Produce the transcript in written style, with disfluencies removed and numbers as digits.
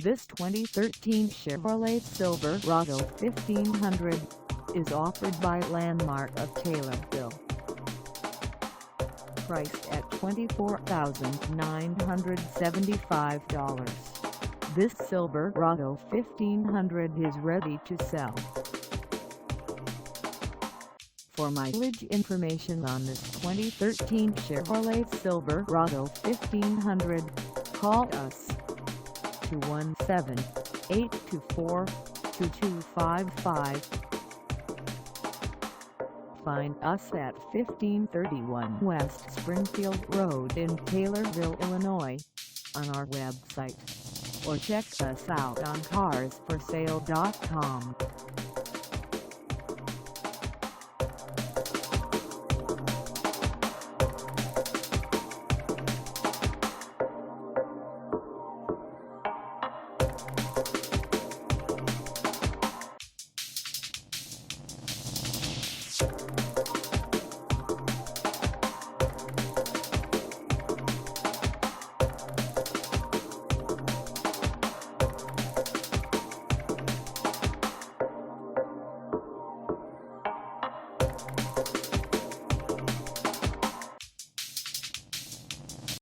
This 2013 Chevrolet Silverado 1500 is offered by Landmark of Taylorville. Priced at $24,975, this Silverado 1500 is ready to sell. For mileage information on this 2013 Chevrolet Silverado 1500, call us 217-824-2255. Find us at 1531 West Springfield Road in Taylorville, Illinois, on our website, or check us out on carsforsale.com.